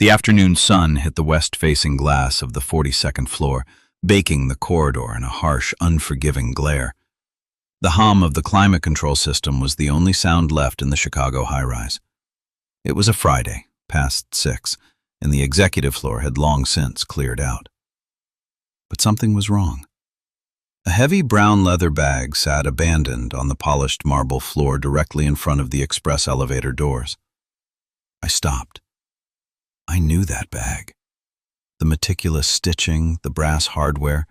The afternoon sun hit the west-facing glass of the 42nd floor, baking the corridor in a harsh, unforgiving glare. The hum of the climate control system was the only sound left in the Chicago high-rise. It was a Friday, past 6, and the executive floor had long since cleared out. But something was wrong. A heavy brown leather bag sat abandoned on the polished marble floor directly in front of the express elevator doors. I stopped. I knew that bag. The meticulous stitching, the brass hardware,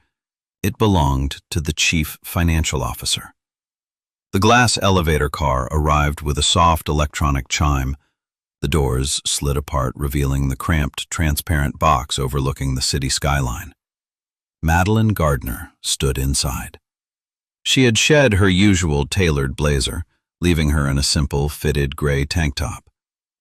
it belonged to the chief financial officer. The glass elevator car arrived with a soft electronic chime. The doors slid apart, revealing the cramped, transparent box overlooking the city skyline. Madeline Gardner stood inside. She had shed her usual tailored blazer, leaving her in a simple, fitted gray tank top.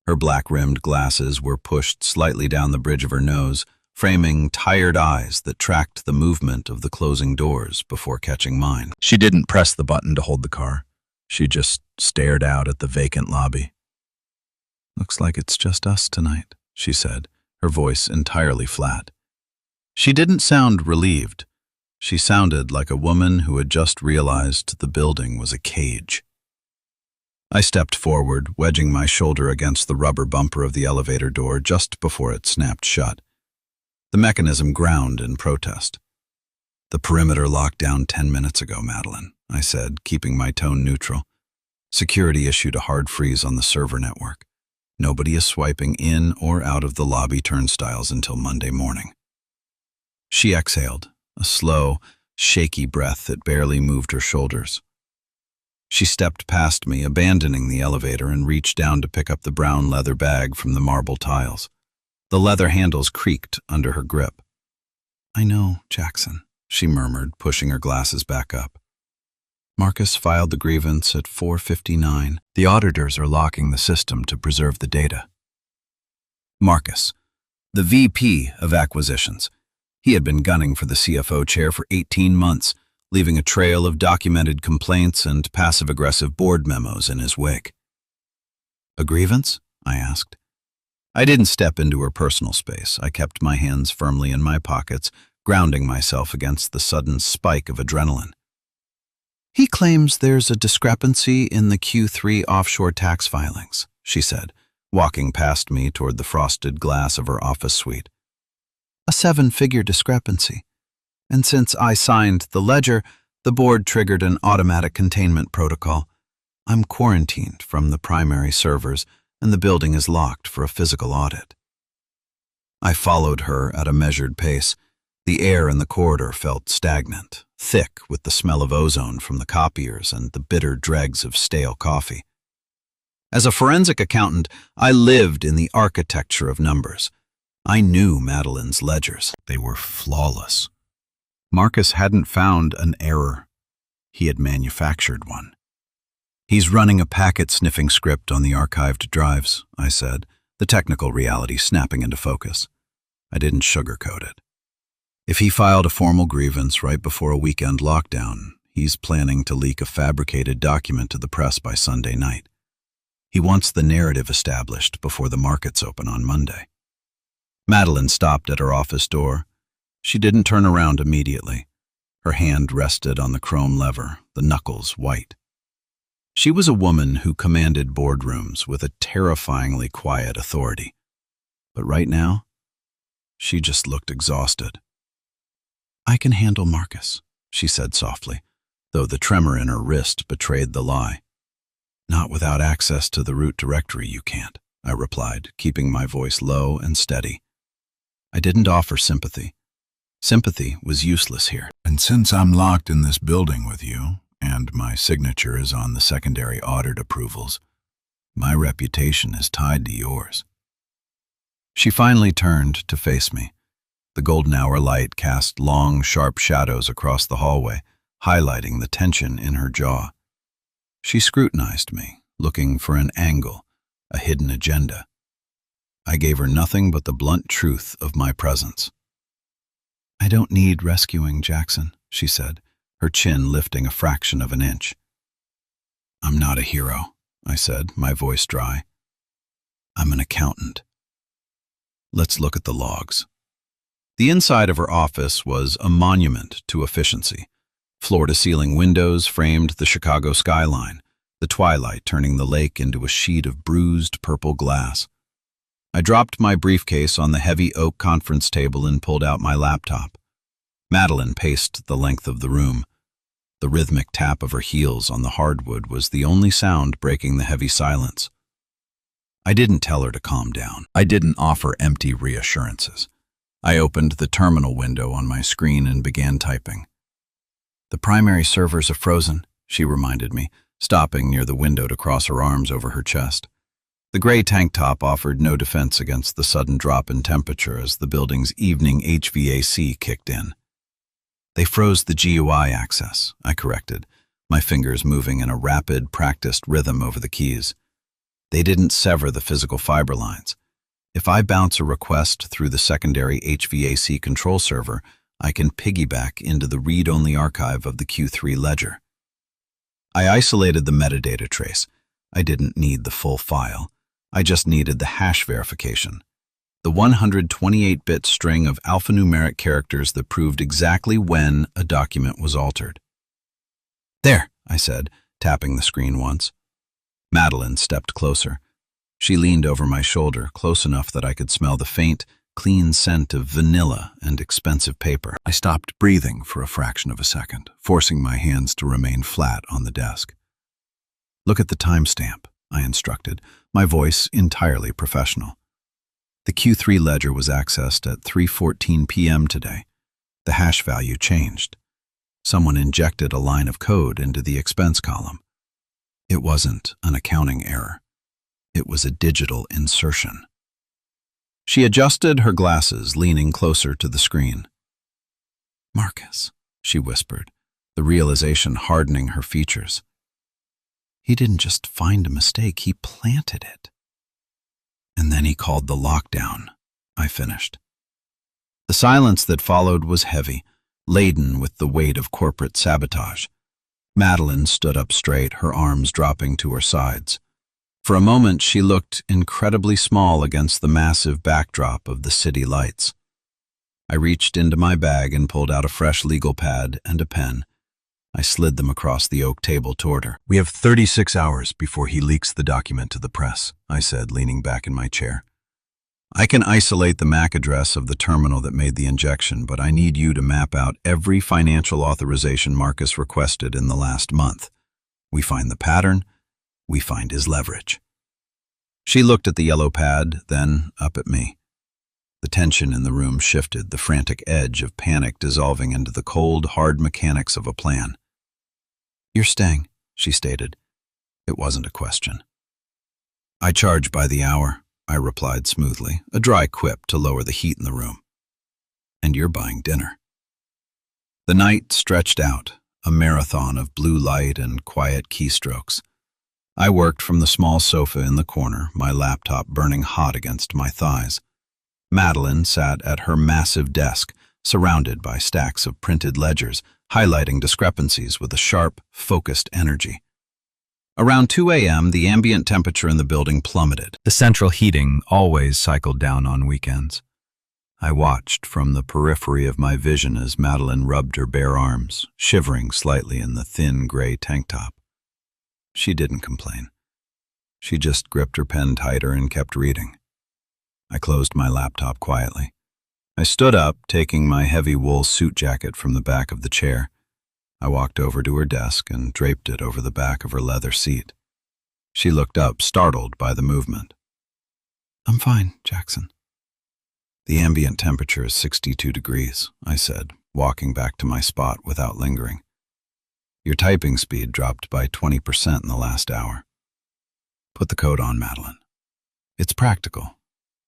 Her black-rimmed glasses were pushed slightly down the bridge of her nose, framing tired eyes that tracked the movement of the closing doors before catching mine. She didn't press the button to hold the car. She just stared out at the vacant lobby. "Looks like it's just us tonight," she said, her voice entirely flat. She didn't sound relieved. She sounded like a woman who had just realized the building was a cage. I stepped forward, wedging my shoulder against the rubber bumper of the elevator door just before it snapped shut. The mechanism ground in protest. "The perimeter locked down 10 minutes ago, Madeline," I said, keeping my tone neutral. "Security issued a hard freeze on the server network. Nobody is swiping in or out of the lobby turnstiles until Monday morning." She exhaled, a slow, shaky breath that barely moved her shoulders. She stepped past me, abandoning the elevator, and reached down to pick up the brown leather bag from the marble tiles. The leather handles creaked under her grip. "I know, Jackson," she murmured, pushing her glasses back up. "Marcus filed the grievance at 4:59. The auditors are locking the system to preserve the data." Marcus, the VP of Acquisitions. He had been gunning for the CFO chair for 18 months, leaving a trail of documented complaints and passive-aggressive board memos in his wake. "A grievance?" I asked. I didn't step into her personal space. I kept my hands firmly in my pockets, grounding myself against the sudden spike of adrenaline. "He claims there's a discrepancy in the Q3 offshore tax filings," she said, walking past me toward the frosted glass of her office suite. "A 7-figure discrepancy. And since I signed the ledger, the board triggered an automatic containment protocol. I'm quarantined from the primary servers, and the building is locked for a physical audit." I followed her at a measured pace. The air in the corridor felt stagnant, thick with the smell of ozone from the copiers and the bitter dregs of stale coffee. As a forensic accountant, I lived in the architecture of numbers. I knew Madeline's ledgers. They were flawless. Marcus hadn't found an error. He had manufactured one. "He's running a packet-sniffing script on the archived drives," I said, the technical reality snapping into focus. I didn't sugarcoat it. "If he filed a formal grievance right before a weekend lockdown, he's planning to leak a fabricated document to the press by Sunday night. He wants the narrative established before the markets open on Monday." Madeline stopped at her office door. She didn't turn around immediately. Her hand rested on the chrome lever, the knuckles white. She was a woman who commanded boardrooms with a terrifyingly quiet authority. But right now, she just looked exhausted. "I can handle Marcus," she said softly, though the tremor in her wrist betrayed the lie. "Not without access to the root directory, you can't," I replied, keeping my voice low and steady. I didn't offer sympathy. Sympathy was useless here. "And since I'm locked in this building with you, and my signature is on the secondary audit approvals, my reputation is tied to yours." She finally turned to face me. The golden hour light cast long, sharp shadows across the hallway, highlighting the tension in her jaw. She scrutinized me, looking for an angle, a hidden agenda. I gave her nothing but the blunt truth of my presence. "I don't need rescuing, Jackson," she said, her chin lifting a fraction of an inch. "I'm not a hero," I said, my voice dry. "I'm an accountant." Let's look at the logs. The inside of her office was a monument to efficiency. Floor-to-ceiling windows framed the Chicago skyline, the twilight turning the lake into a sheet of bruised purple glass. I dropped my briefcase on the heavy oak conference table and pulled out my laptop. Madeline paced the length of the room. The rhythmic tap of her heels on the hardwood was the only sound breaking the heavy silence. I didn't tell her to calm down. I didn't offer empty reassurances. I opened the terminal window on my screen and began typing. "The primary servers are frozen," she reminded me, stopping near the window to cross her arms over her chest. The gray tank top offered no defense against the sudden drop in temperature as the building's evening HVAC kicked in. "They froze the GUI access," I corrected, my fingers moving in a rapid, practiced rhythm over the keys. "They didn't sever the physical fiber lines. If I bounce a request through the secondary HVAC control server, I can piggyback into the read-only archive of the Q3 ledger." I isolated the metadata trace. I didn't need the full file. I just needed the hash verification. The 128-bit string of alphanumeric characters that proved exactly when a document was altered. "There," I said, tapping the screen once. Madeline stepped closer. She leaned over my shoulder, close enough that I could smell the faint, clean scent of vanilla and expensive paper. I stopped breathing for a fraction of a second, forcing my hands to remain flat on the desk. "Look at the timestamp," I instructed, my voice entirely professional. "The Q3 ledger was accessed at 3:14 p.m. today. The hash value changed. Someone injected a line of code into the expense column. It wasn't an accounting error. It was a digital insertion." She adjusted her glasses, leaning closer to the screen. "Marcus," she whispered, the realization hardening her features. "He didn't just find a mistake, he planted it." "And then he called the lockdown," I finished. The silence that followed was heavy, laden with the weight of corporate sabotage. Madeline stood up straight, her arms dropping to her sides. For a moment, she looked incredibly small against the massive backdrop of the city lights. I reached into my bag and pulled out a fresh legal pad and a pen. I slid them across the oak table toward her. "We have 36 hours before he leaks the document to the press," I said, leaning back in my chair. "I can isolate the MAC address of the terminal that made the injection, but I need you to map out every financial authorization Marcus requested in the last month. We find the pattern, we find his leverage." She looked at the yellow pad, then up at me. The tension in the room shifted, the frantic edge of panic dissolving into the cold, hard mechanics of a plan. "You're staying," she stated. It wasn't a question. "I charge by the hour," I replied smoothly, a dry quip to lower the heat in the room. "And you're buying dinner." The night stretched out, a marathon of blue light and quiet keystrokes. I worked from the small sofa in the corner, my laptop burning hot against my thighs. Madeline sat at her massive desk, surrounded by stacks of printed ledgers, highlighting discrepancies with a sharp, focused energy. Around 2 a.m., the ambient temperature in the building plummeted. The central heating always cycled down on weekends. I watched from the periphery of my vision as Madeline rubbed her bare arms, shivering slightly in the thin gray tank top. She didn't complain. She just gripped her pen tighter and kept reading. I closed my laptop quietly. I stood up, taking my heavy wool suit jacket from the back of the chair. I walked over to her desk and draped it over the back of her leather seat. She looked up, startled by the movement. "I'm fine, Jackson." "The ambient temperature is 62 degrees, I said, walking back to my spot without lingering. "Your typing speed dropped by 20% in the last hour. Put the coat on, Madeline. It's practical,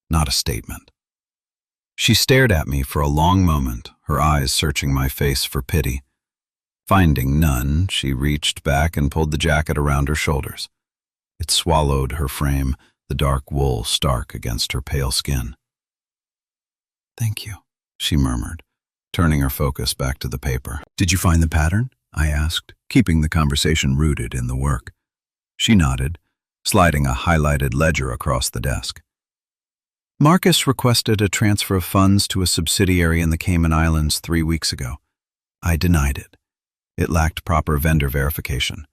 not a statement." She stared at me for a long moment, her eyes searching my face for pity. Finding none, she reached back and pulled the jacket around her shoulders. It swallowed her frame, the dark wool stark against her pale skin. "Thank you," she murmured, turning her focus back to the paper. "Did you find the pattern?" I asked, keeping the conversation rooted in the work. She nodded, sliding a highlighted ledger across the desk. Marcus requested a transfer of funds to a subsidiary in the Cayman Islands 3 weeks ago. I denied it. It lacked proper vendor verification.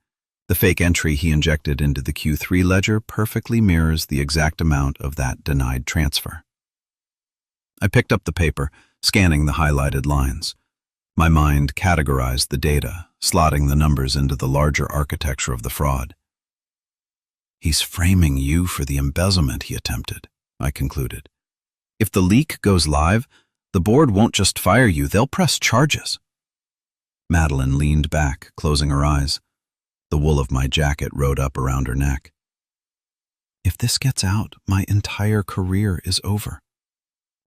The fake entry he injected into the Q3 ledger perfectly mirrors the exact amount of that denied transfer. I picked up the paper, scanning the highlighted lines. My mind categorized the data, slotting the numbers into the larger architecture of the fraud. He's framing you for the embezzlement he attempted, I concluded. If the leak goes live, the board won't just fire you, they'll press charges. Madeline leaned back, closing her eyes. The wool of my jacket rode up around her neck. If this gets out, my entire career is over.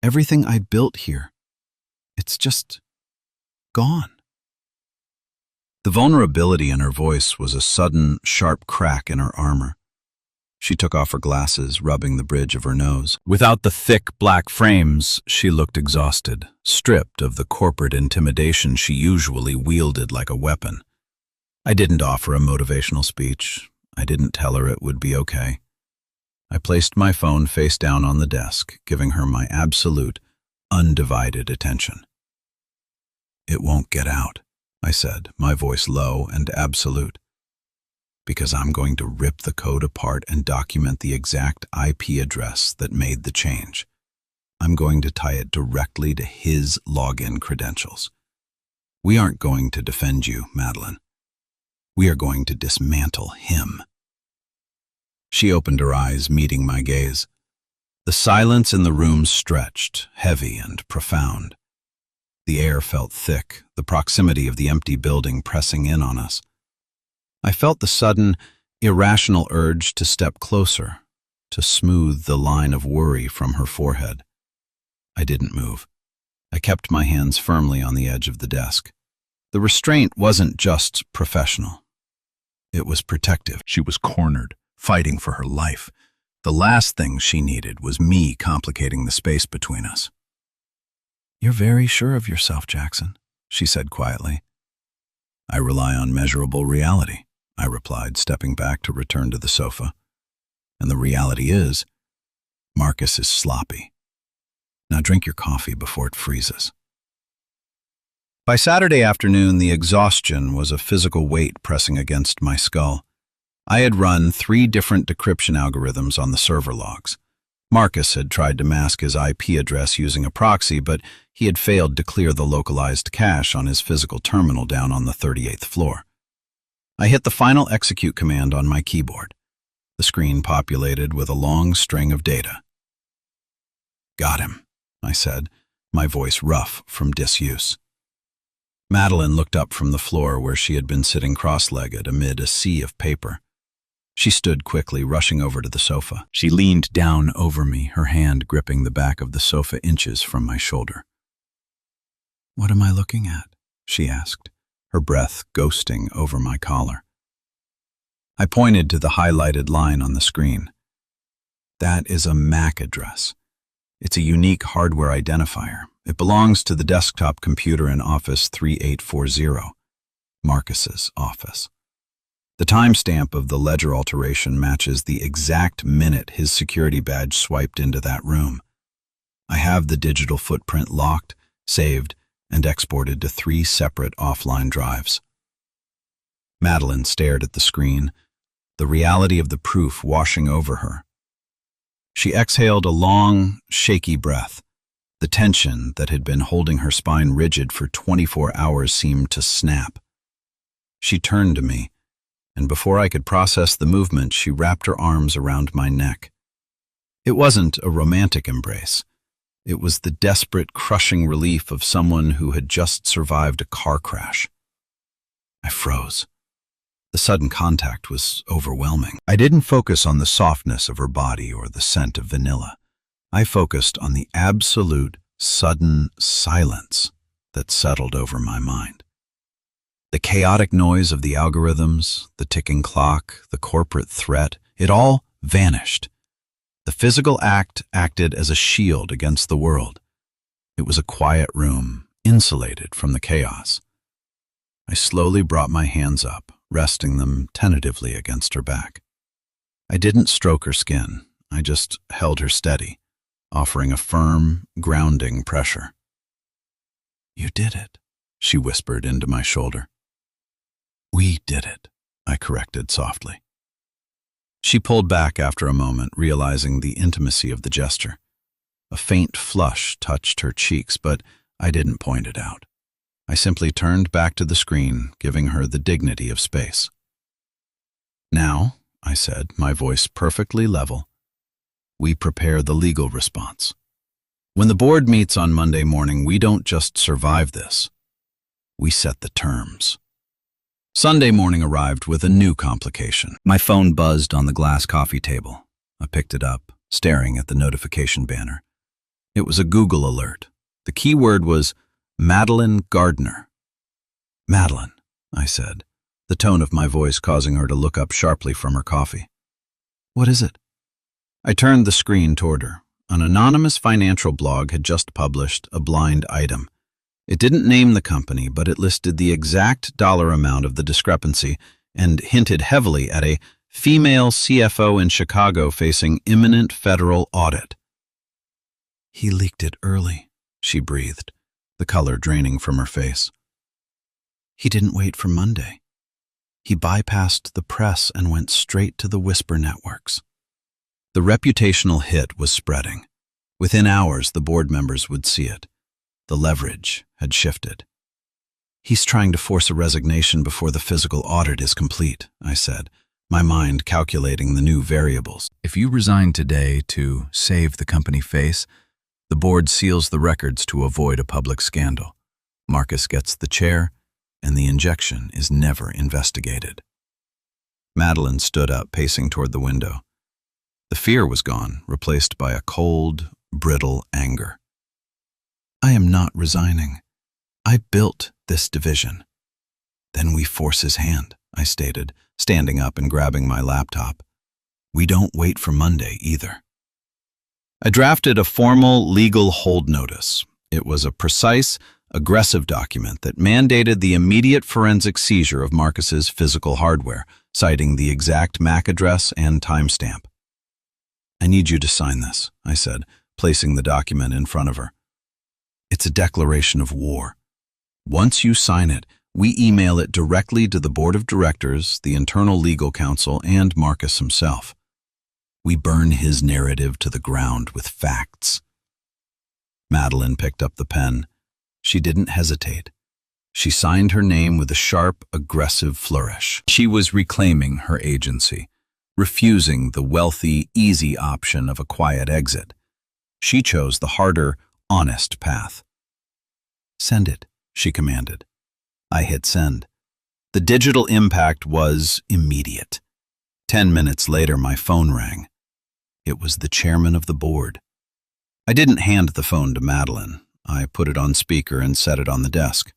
Everything I built here, it's just gone. The vulnerability in her voice was a sudden, sharp crack in her armor. She took off her glasses, rubbing the bridge of her nose. Without the thick, black frames, she looked exhausted, stripped of the corporate intimidation she usually wielded like a weapon. I didn't offer a motivational speech. I didn't tell her it would be okay. I placed my phone face down on the desk, giving her my absolute, undivided attention. "It won't get out," I said, my voice low and absolute. "Because I'm going to rip the code apart and document the exact IP address that made the change. I'm going to tie it directly to his login credentials. We aren't going to defend you, Madeline. We are going to dismantle him." She opened her eyes, meeting my gaze. The silence in the room stretched, heavy and profound. The air felt thick, the proximity of the empty building pressing in on us. I felt the sudden, irrational urge to step closer, to smooth the line of worry from her forehead. I didn't move. I kept my hands firmly on the edge of the desk. The restraint wasn't just professional. It was protective. She was cornered, fighting for her life. The last thing she needed was me complicating the space between us. "You're very sure of yourself, Jackson," she said quietly. "I rely on measurable reality," I replied, stepping back to return to the sofa. "And the reality is, Marcus is sloppy. Now drink your coffee before it freezes." By Saturday afternoon, the exhaustion was a physical weight pressing against my skull. I had run 3 different decryption algorithms on the server logs. Marcus had tried to mask his IP address using a proxy, but he had failed to clear the localized cache on his physical terminal down on the 38th floor. I hit the final execute command on my keyboard. The screen populated with a long string of data. "Got him," I said, my voice rough from disuse. Madeline looked up from the floor where she had been sitting cross-legged amid a sea of paper. She stood quickly, rushing over to the sofa. She leaned down over me, her hand gripping the back of the sofa inches from my shoulder. "What am I looking at?" she asked, her breath ghosting over my collar. I pointed to the highlighted line on the screen. "That is a MAC address. It's a unique hardware identifier. It belongs to the desktop computer in Office 3840, Marcus's office. The timestamp of the ledger alteration matches the exact minute his security badge swiped into that room. I have the digital footprint locked, saved, and exported to 3 separate offline drives." Madeline stared at the screen, the reality of the proof washing over her. She exhaled a long, shaky breath. The tension that had been holding her spine rigid for 24 hours seemed to snap. She turned to me, and before I could process the movement, she wrapped her arms around my neck. It wasn't a romantic embrace. It was the desperate, crushing relief of someone who had just survived a car crash. I froze. The sudden contact was overwhelming. I didn't focus on the softness of her body or the scent of vanilla. I focused on the absolute, sudden silence that settled over my mind. The chaotic noise of the algorithms, the ticking clock, the corporate threat, it all vanished. The physical act acted as a shield against the world. It was a quiet room, insulated from the chaos. I slowly brought my hands up, resting them tentatively against her back. I didn't stroke her skin. I just held her steady, offering a firm, grounding pressure. "You did it," she whispered into my shoulder. "We did it," I corrected softly. She pulled back after a moment, realizing the intimacy of the gesture. A faint flush touched her cheeks, but I didn't point it out. I simply turned back to the screen, giving her the dignity of space. "Now," I said, my voice perfectly level, "we prepare the legal response. When the board meets on Monday morning, we don't just survive this. We set the terms." Sunday morning arrived with a new complication. My phone buzzed on the glass coffee table. I picked it up, staring at the notification banner. It was a Google alert. The keyword was Madeline Gardner. "Madeline," I said, the tone of my voice causing her to look up sharply from her coffee. "What is it?" I turned the screen toward her. An anonymous financial blog had just published a blind item. It didn't name the company, but it listed the exact dollar amount of the discrepancy and hinted heavily at a female CFO in Chicago facing imminent federal audit. "He leaked it early," she breathed, the color draining from her face. "He didn't wait for Monday. He bypassed the press and went straight to the whisper networks." The reputational hit was spreading. Within hours, the board members would see it. The leverage had shifted. "He's trying to force a resignation before the physical audit is complete," I said, my mind calculating the new variables. "If you resign today to save the company face, the board seals the records to avoid a public scandal. Marcus gets the chair, and the injection is never investigated." Madeline stood up, pacing toward the window. The fear was gone, replaced by a cold, brittle anger. "I am not resigning. I built this division." "Then we force his hand," I stated, standing up and grabbing my laptop. "We don't wait for Monday either." I drafted a formal legal hold notice. It was a precise, aggressive document that mandated the immediate forensic seizure of Marcus's physical hardware, citing the exact MAC address and timestamp. "I need you to sign this," I said, placing the document in front of her. "It's a declaration of war. Once you sign it, we email it directly to the board of directors, the internal legal counsel, and Marcus himself. We burn his narrative to the ground with facts." Madeline picked up the pen. She didn't hesitate. She signed her name with a sharp, aggressive flourish. She was reclaiming her agency, refusing the wealthy, easy option of a quiet exit. She chose the harder, honest path. "Send it," she commanded. I hit send. The digital impact was immediate. 10 minutes later, my phone rang. It was the chairman of the board. I didn't hand the phone to Madeline. I put it on speaker and set it on the desk.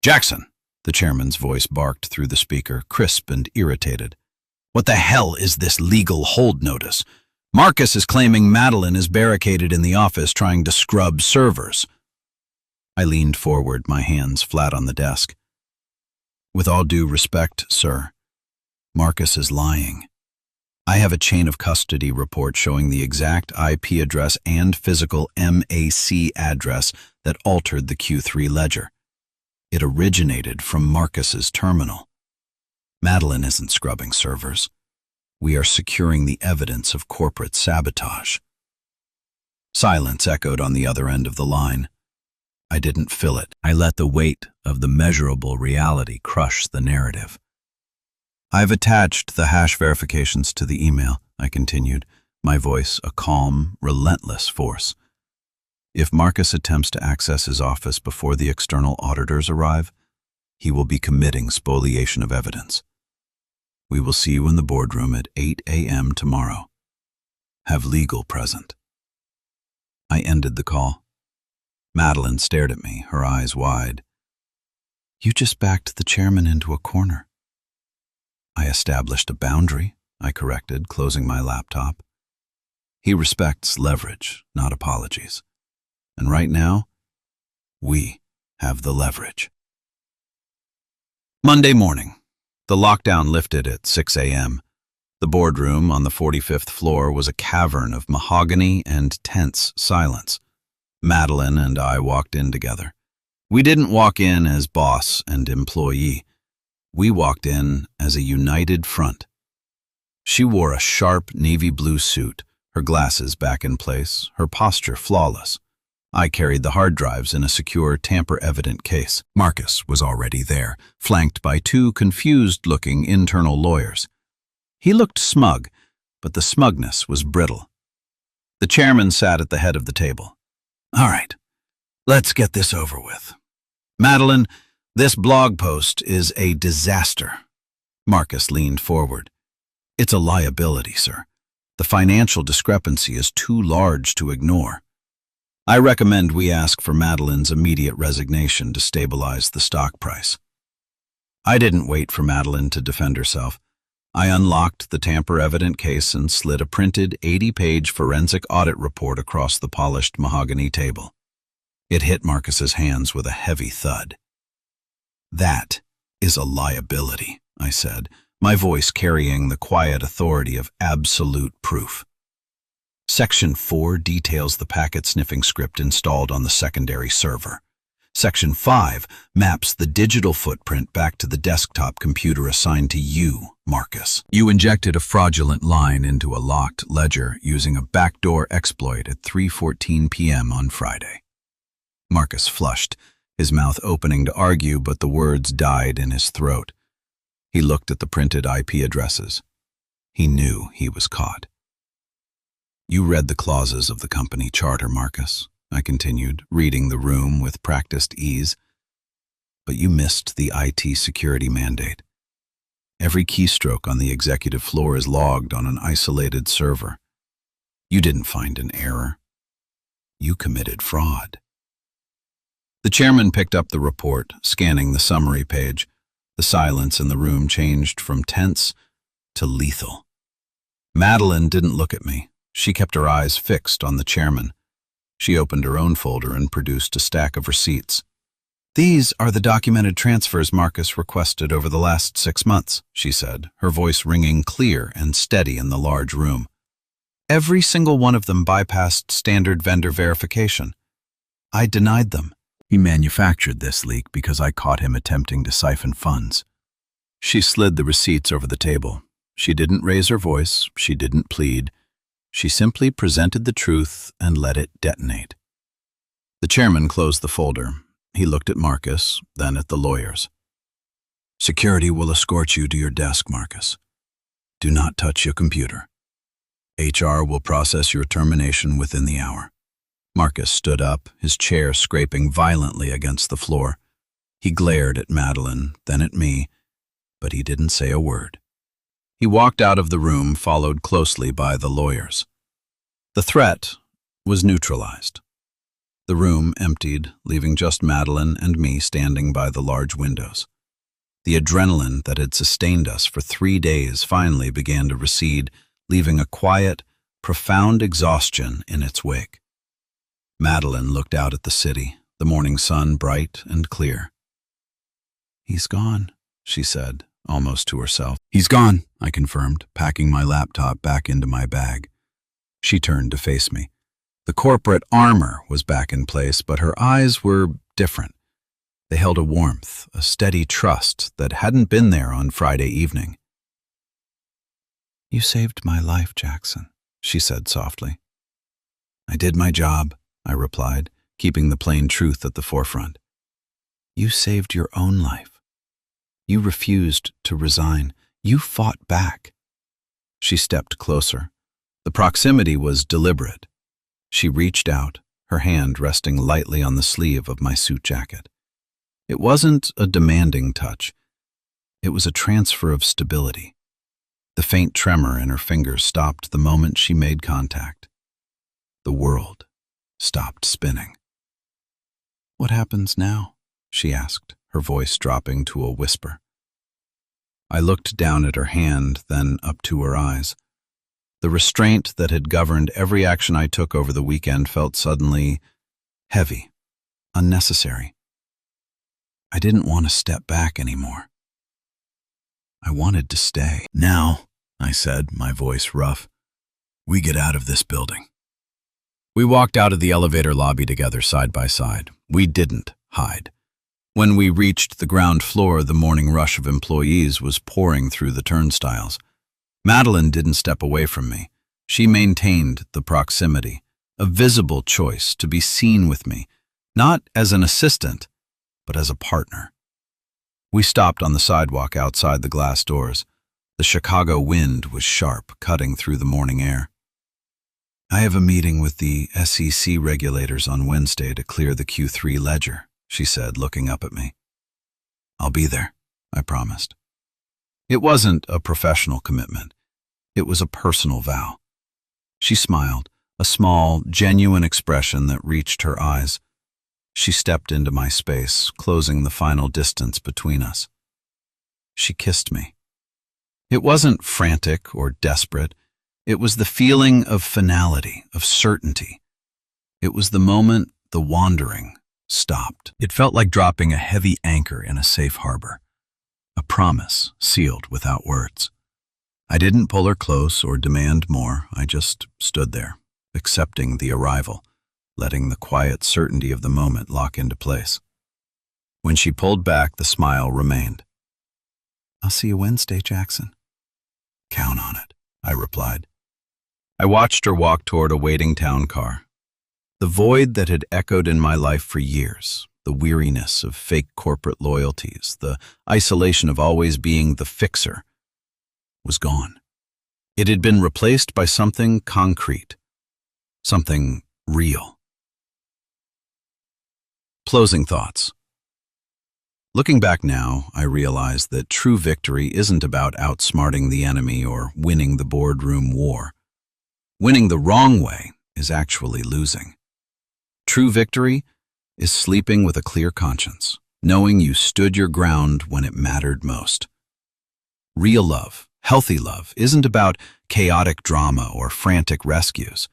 "Jackson," the chairman's voice barked through the speaker, crisp and irritated. "What the hell is this legal hold notice? Marcus is claiming Madeline is barricaded in the office trying to scrub servers." I leaned forward, my hands flat on the desk. "With all due respect, sir, Marcus is lying. I have a chain of custody report showing the exact IP address and physical MAC address that altered the Q3 ledger. It originated from Marcus's terminal. Madeline isn't scrubbing servers. We are securing the evidence of corporate sabotage." Silence echoed on the other end of the line. I didn't fill it. I let the weight of the measurable reality crush the narrative. "I've attached the hash verifications to the email," I continued, my voice a calm, relentless force. "If Marcus attempts to access his office before the external auditors arrive, he will be committing spoliation of evidence. We will see you in the boardroom at 8 a.m. tomorrow. Have legal present." I ended the call. Madeline stared at me, her eyes wide. "You just backed the chairman into a corner." "I established a boundary," I corrected, closing my laptop. "He respects leverage, not apologies. And right now, we have the leverage." Monday morning. The lockdown lifted at 6 a.m. The boardroom on the 45th floor was a cavern of mahogany and tense silence. Madeline and I walked in together. We didn't walk in as boss and employee. We walked in as a united front. She wore a sharp navy blue suit, her glasses back in place, her posture flawless. I carried the hard drives in a secure, tamper-evident case. Marcus was already there, flanked by two confused-looking internal lawyers. He looked smug, but the smugness was brittle. The chairman sat at the head of the table. "All right, let's get this over with. Madeline, this blog post is a disaster." Marcus leaned forward. "It's a liability, sir. The financial discrepancy is too large to ignore. I recommend we ask for Madeline's immediate resignation to stabilize the stock price." I didn't wait for Madeline to defend herself. I unlocked the tamper-evident case and slid a printed 80-page forensic audit report across the polished mahogany table. It hit Marcus's hands with a heavy thud. "That is a liability," I said, my voice carrying the quiet authority of absolute proof. Section 4 details the packet-sniffing script installed on the secondary server. Section 5 maps the digital footprint back to the desktop computer assigned to you, Marcus. You injected a fraudulent line into a locked ledger using a backdoor exploit at 3:14 p.m. on Friday. Marcus flushed, his mouth opening to argue, but the words died in his throat. He looked at the printed IP addresses. He knew he was caught. "You read the clauses of the company charter, Marcus," I continued, reading the room with practiced ease. "But you missed the IT security mandate. Every keystroke on the executive floor is logged on an isolated server. You didn't find an error. You committed fraud." The chairman picked up the report, scanning the summary page. The silence in the room changed from tense to lethal. Madeline didn't look at me. She kept her eyes fixed on the chairman. She opened her own folder and produced a stack of receipts. "These are the documented transfers Marcus requested over the last 6 months," she said, her voice ringing clear and steady in the large room. "Every single one of them bypassed standard vendor verification. I denied them. He manufactured this leak because I caught him attempting to siphon funds." She slid the receipts over the table. She didn't raise her voice. She didn't plead. She simply presented the truth and let it detonate. The chairman closed the folder. He looked at Marcus, then at the lawyers. "Security will escort you to your desk, Marcus. Do not touch your computer. HR will process your termination within the hour." Marcus stood up, his chair scraping violently against the floor. He glared at Madeline, then at me, but he didn't say a word. He walked out of the room, followed closely by the lawyers. The threat was neutralized. The room emptied, leaving just Madeline and me standing by the large windows. The adrenaline that had sustained us for 3 days finally began to recede, leaving a quiet, profound exhaustion in its wake. Madeline looked out at the city, the morning sun bright and clear. "He's gone," she said, almost to herself. "He's gone," I confirmed, packing my laptop back into my bag. She turned to face me. The corporate armor was back in place, but her eyes were different. They held a warmth, a steady trust that hadn't been there on Friday evening. "You saved my life, Jackson," she said softly. "I did my job," I replied, keeping the plain truth at the forefront. "You saved your own life. You refused to resign. You fought back." She stepped closer. The proximity was deliberate. She reached out, her hand resting lightly on the sleeve of my suit jacket. It wasn't a demanding touch. It was a transfer of stability. The faint tremor in her fingers stopped the moment she made contact. The world stopped spinning. "What happens now?" she asked, her voice dropping to a whisper. I looked down at her hand, then up to her eyes. The restraint that had governed every action I took over the weekend felt suddenly heavy, unnecessary. I didn't want to step back anymore. I wanted to stay. "Now," I said, my voice rough. We get out of this building. We walked out of the elevator lobby together side by side. We didn't hide. When we reached the ground floor, the morning rush of employees was pouring through the turnstiles. Madeline didn't step away from me. She maintained the proximity, a visible choice to be seen with me, not as an assistant, but as a partner. We stopped on the sidewalk outside the glass doors. The Chicago wind was sharp, cutting through the morning air. I have a meeting with the SEC regulators on Wednesday to clear the Q3 ledger, she said, looking up at me. I'll be there, I promised. It wasn't a professional commitment. It was a personal vow. She smiled, a small, genuine expression that reached her eyes. She stepped into my space, closing the final distance between us. She kissed me. It wasn't frantic or desperate. It was the feeling of finality, of certainty. It was the moment the wandering stopped. It felt like dropping a heavy anchor in a safe harbor, a promise sealed without words. I didn't pull her close or demand more. I just stood there, accepting the arrival, letting the quiet certainty of the moment lock into place. When she pulled back, the smile remained. I'll see you Wednesday, Jackson. Count on it, I replied. I watched her walk toward a waiting town car. The void that had echoed in my life for years, the weariness of fake corporate loyalties, the isolation of always being the fixer, was gone. It had been replaced by something concrete, something real. Closing thoughts. Looking back now, I realize that true victory isn't about outsmarting the enemy or winning the boardroom war. Winning the wrong way is actually losing. True victory is sleeping with a clear conscience, knowing you stood your ground when it mattered most. Real love, healthy love, isn't about chaotic drama or frantic rescues.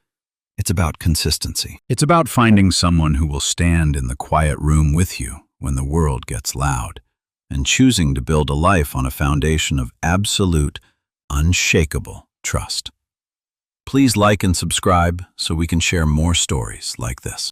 It's about consistency. It's about finding someone who will stand in the quiet room with you when the world gets loud, and choosing to build a life on a foundation of absolute, unshakable trust. Please like and subscribe so we can share more stories like this.